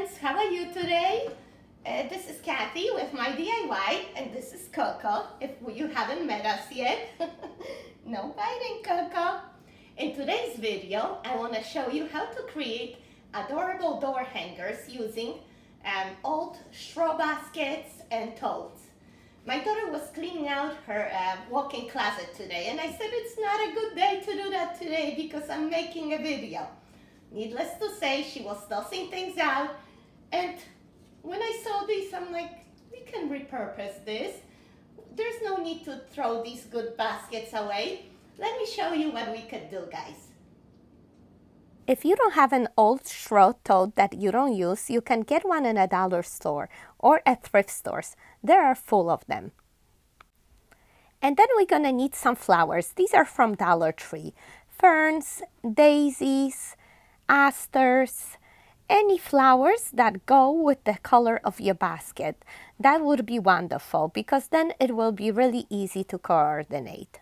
friends, how are you today? This is Kathy with my DIY, and this is Coco, if you haven't met us yet. No biting, Coco. In today's video, I want to show you how to create adorable door hangers using old straw baskets and totes. My daughter was cleaning out her walk-in closet today, and I said it's not a good day to do that today because I'm making a video. Needless to say, she was tossing things out, and when I saw this, I'm like, we can repurpose this. There's no need to throw these good baskets away. Let me show you what we could do, guys. If you don't have an old straw tote that you don't use, you can get one in a dollar store or at thrift stores. They are full of them. And then we're gonna need some flowers. These are from Dollar Tree. Ferns, daisies, asters, any flowers that go with the color of your basket. That would be wonderful because then it will be really easy to coordinate.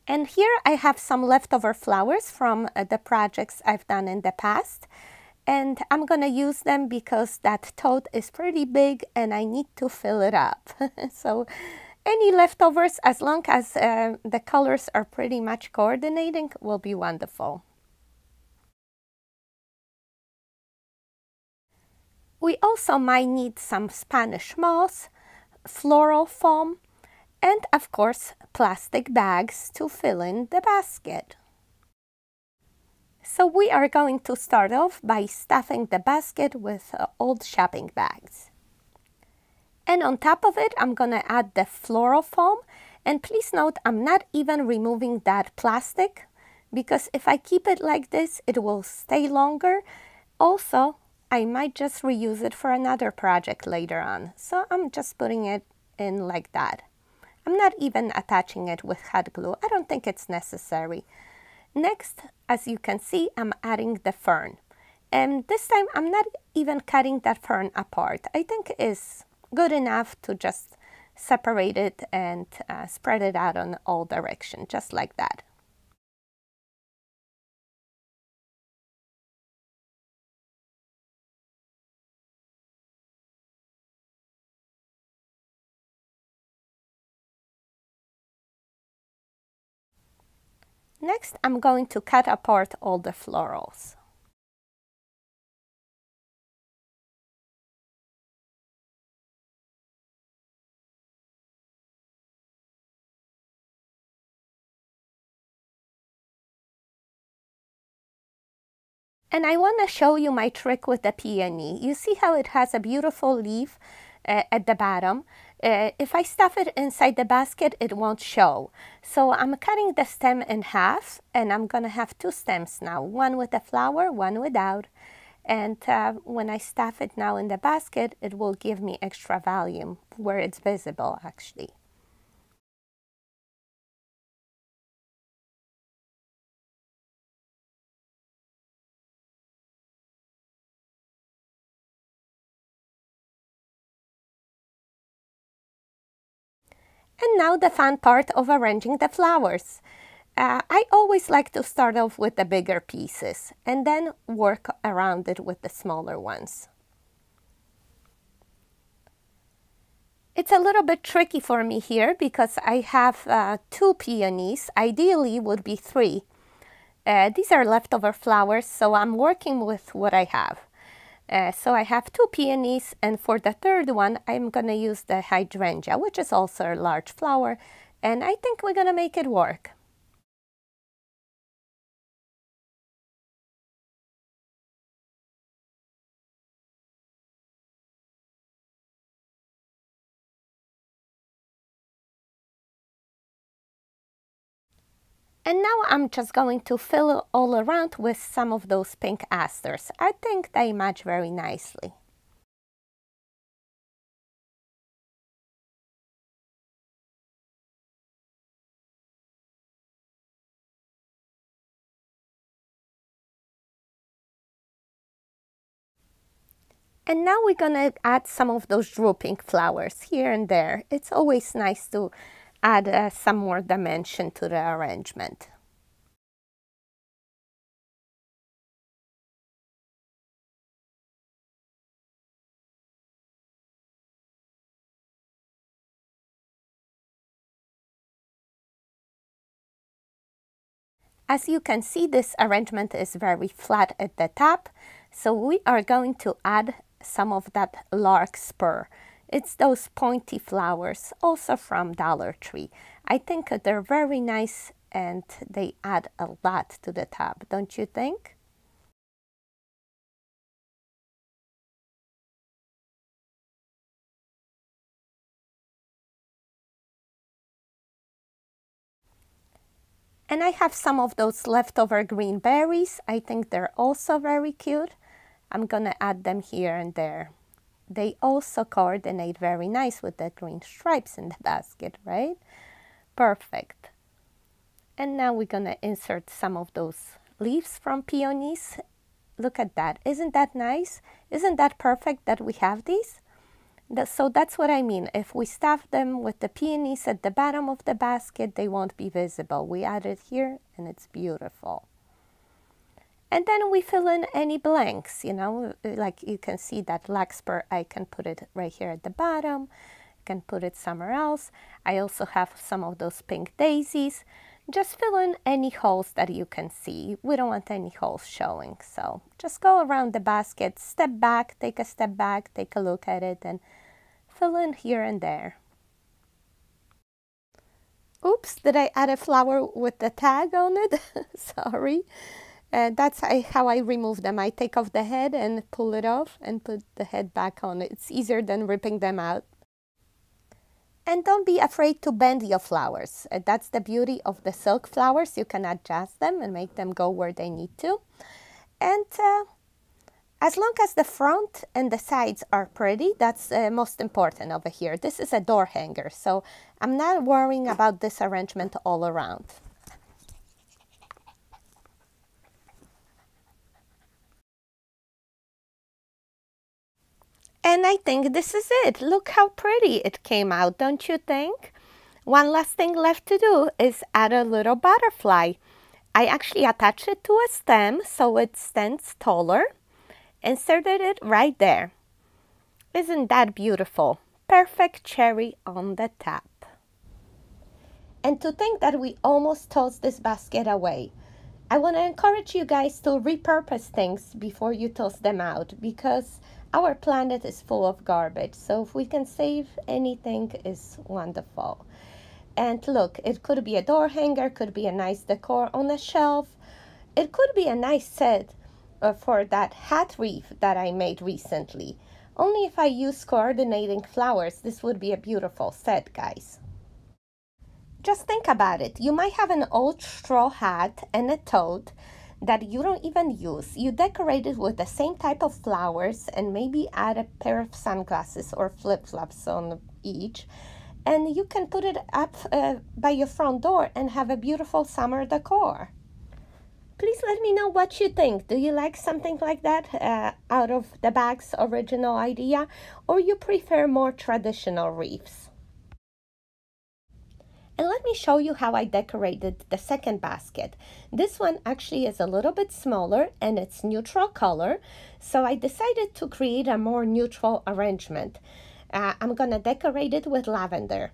And here I have some leftover flowers from the projects I've done in the past. And I'm gonna use them because that tote is pretty big and I need to fill it up. So any leftovers, as long as the colors are pretty much coordinating, will be wonderful. We also might need some Spanish moss, floral foam, and of course plastic bags to fill in the basket. So we are going to start off by stuffing the basket with old shopping bags. And on top of it, I'm gonna add the floral foam. And please note, I'm not even removing that plastic because if I keep it like this, it will stay longer. Also, I might just reuse it for another project later on. So I'm just putting it in like that. I'm not even attaching it with hot glue. I don't think it's necessary. Next, as you can see, I'm adding the fern. And this time, I'm not even cutting that fern apart. I think it's good enough to just separate it and spread it out on all directions, just like that. Next, I'm going to cut apart all the florals. And I want to show you my trick with the peony. You see how it has a beautiful leaf at the bottom? If I stuff it inside the basket, it won't show. So I'm cutting the stem in half, and I'm going to have two stems now, one with a flower, one without. And when I stuff it now in the basket, it will give me extra volume where it's visible, actually. And now the fun part of arranging the flowers. I always like to start off with the bigger pieces and then work around it with the smaller ones. It's a little bit tricky for me here because I have two peonies. Ideally would be three. These are leftover flowers, so I'm working with what I have. So I have two peonies, and for the third one, I'm going to use the hydrangea, which is also a large flower, and I think we're going to make it work. And now I'm just going to fill all around with some of those pink asters. I think they match very nicely. And now we're gonna add some of those drooping flowers here and there. It's always nice to add some more dimension to the arrangement. As you can see, this arrangement is very flat at the top, so we are going to add some of that larkspur. It's those pointy flowers, also from Dollar Tree. I think they're very nice and they add a lot to the top, don't you think? And I have some of those leftover green berries. I think they're also very cute. I'm gonna add them here and there. They also coordinate very nice with the green stripes in the basket, right? Perfect. And now we're gonna insert some of those leaves from peonies. Look at that. Isn't that nice? Isn't that perfect that we have these? So that's what I mean. If we stuff them with the peonies at the bottom of the basket, they won't be visible. We add it here and it's beautiful. And then we fill in any blanks, you know, like you can see that larkspur, I can put it right here at the bottom. I can put it somewhere else. I also have some of those pink daisies. Just fill in any holes that you can see. We don't want any holes showing. So just go around the basket, step back, take a step back, take a look at it, and fill in here and there. Oops, did I add a flower with the tag on it? Sorry. That's how I remove them. I take off the head and pull it off and put the head back on. It's easier than ripping them out. And don't be afraid to bend your flowers. That's the beauty of the silk flowers. You can adjust them and make them go where they need to. And as long as the front and the sides are pretty, that's most important over here. This is a door hanger, so I'm not worrying about this arrangement all around. And I think this is it. Look how pretty it came out, don't you think? One last thing left to do is add a little butterfly. I actually attached it to a stem so it stands taller. Inserted it right there. Isn't that beautiful? Perfect cherry on the top. And to think that we almost tossed this basket away. I want to encourage you guys to repurpose things before you toss them out, because our planet is full of garbage. So if we can save anything, is wonderful. And look, it could be a door hanger, could be a nice decor on a shelf. It could be a nice set for that hat wreath that I made recently. Only if I use coordinating flowers, this would be a beautiful set, guys. Just think about it. You might have an old straw hat and a tote that you don't even use. You decorate it with the same type of flowers and maybe add a pair of sunglasses or flip-flops on each. And you can put it up by your front door and have a beautiful summer decor. Please let me know what you think. Do you like something like that out of the bag's original idea, or you prefer more traditional wreaths? And let me show you how I decorated the second basket. This one actually is a little bit smaller and it's neutral color, so I decided to create a more neutral arrangement. I'm gonna decorate it with lavender.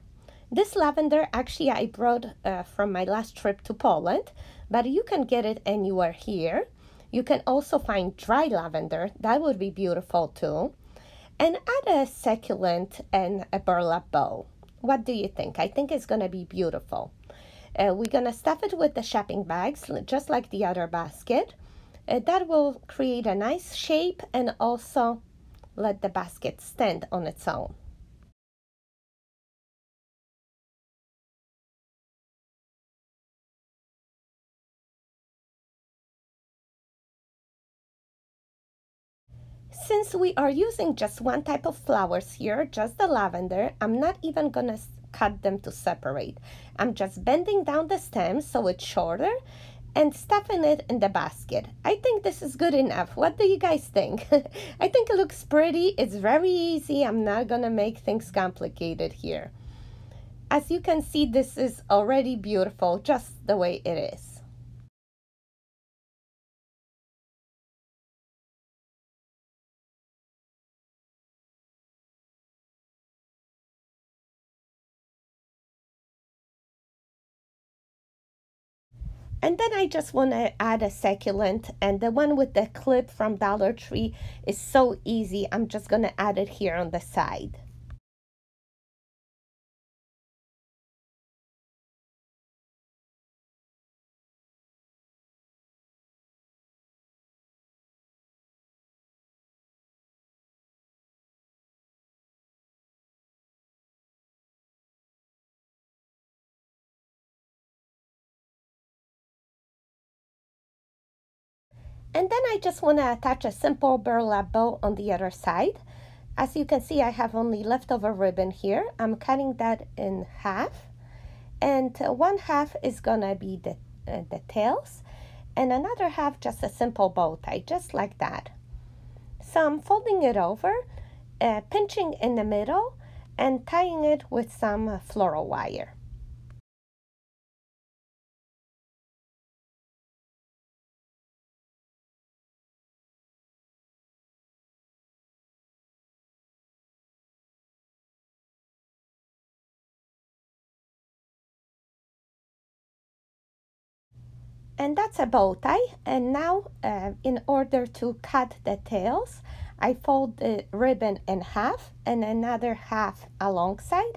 This lavender actually I brought from my last trip to Poland, but you can get it anywhere here. You can also find dry lavender, that would be beautiful too. And add a succulent and a burlap bow. What do you think? I think it's gonna be beautiful. We're gonna stuff it with the shopping bags, just like the other basket. That will create a nice shape and also let the basket stand on its own. Since we are using just one type of flowers here, just the lavender, I'm not even gonna cut them to separate. I'm just bending down the stem so it's shorter and stuffing it in the basket. I think this is good enough. What do you guys think? I think it looks pretty. It's very easy. I'm not gonna make things complicated here. As you can see, this is already beautiful just the way it is. And then I just want to add a succulent, and the one with the clip from Dollar Tree is so easy. I'm just going to add it here on the side. And then I just want to attach a simple burlap bow on the other side. As you can see, I have only leftover ribbon here. I'm cutting that in half. And one half is going to be the tails. And another half just a simple bow tie, just like that. So I'm folding it over, pinching in the middle, and tying it with some floral wire. And that's a bow tie. And now in order to cut the tails, I fold the ribbon in half and another half alongside,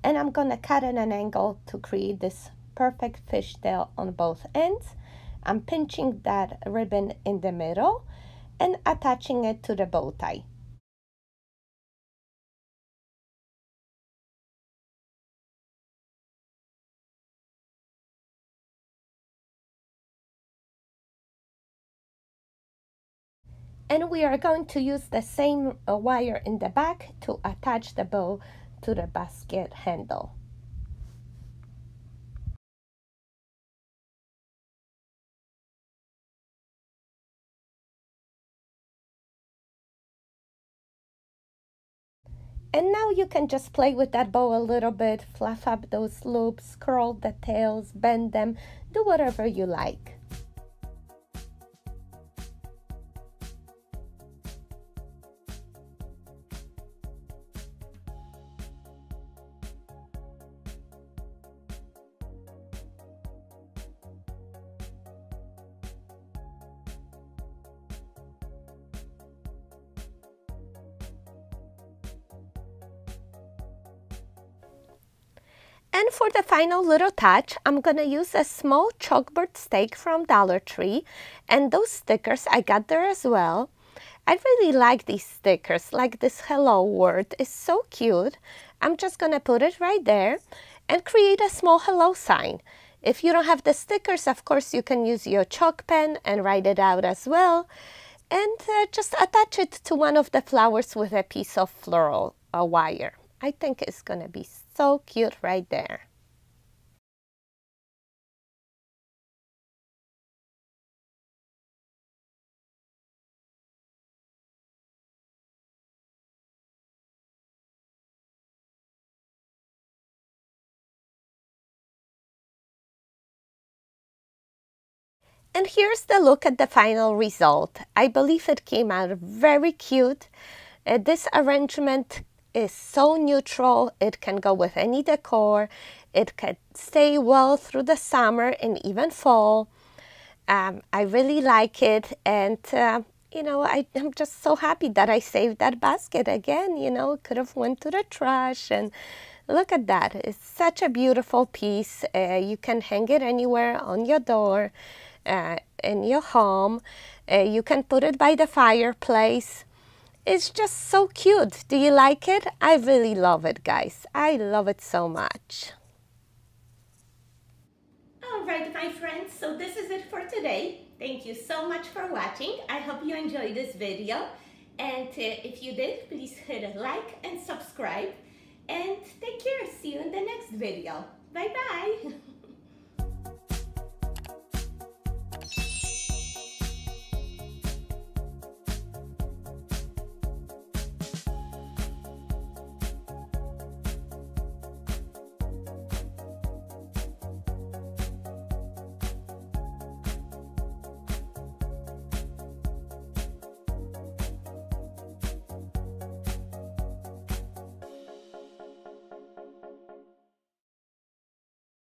and I'm going to cut at an angle to create this perfect fishtail on both ends. I'm pinching that ribbon in the middle and attaching it to the bow tie. And we are going to use the same wire in the back to attach the bow to the basket handle. And now you can just play with that bow a little bit, fluff up those loops, curl the tails, bend them, do whatever you like. And for the final little touch, I'm going to use a small chalkboard stake from Dollar Tree. And those stickers, I got there as well. I really like these stickers, like this hello word is so cute. I'm just going to put it right there and create a small hello sign. If you don't have the stickers, of course, you can use your chalk pen and write it out as well. And just attach it to one of the flowers with a piece of floral wire. I think it's going to be so cute right there. And here's the look at the final result. I believe it came out very cute. This arrangement is so neutral. It can go with any decor. It can stay well through the summer and even fall. I really like it, and you know, I'm just so happy that I saved that basket again. You know, it could have went to the trash, and look at that. It's such a beautiful piece. You can hang it anywhere on your door, in your home. You can put it by the fireplace. It's just so cute. Do you like it? I really love it, guys. I love it so much. Alright, my friends, so this is it for today. Thank you so much for watching. I hope you enjoyed this video. And if you did, please hit a like and subscribe. And take care. See you in the next video. Bye-bye.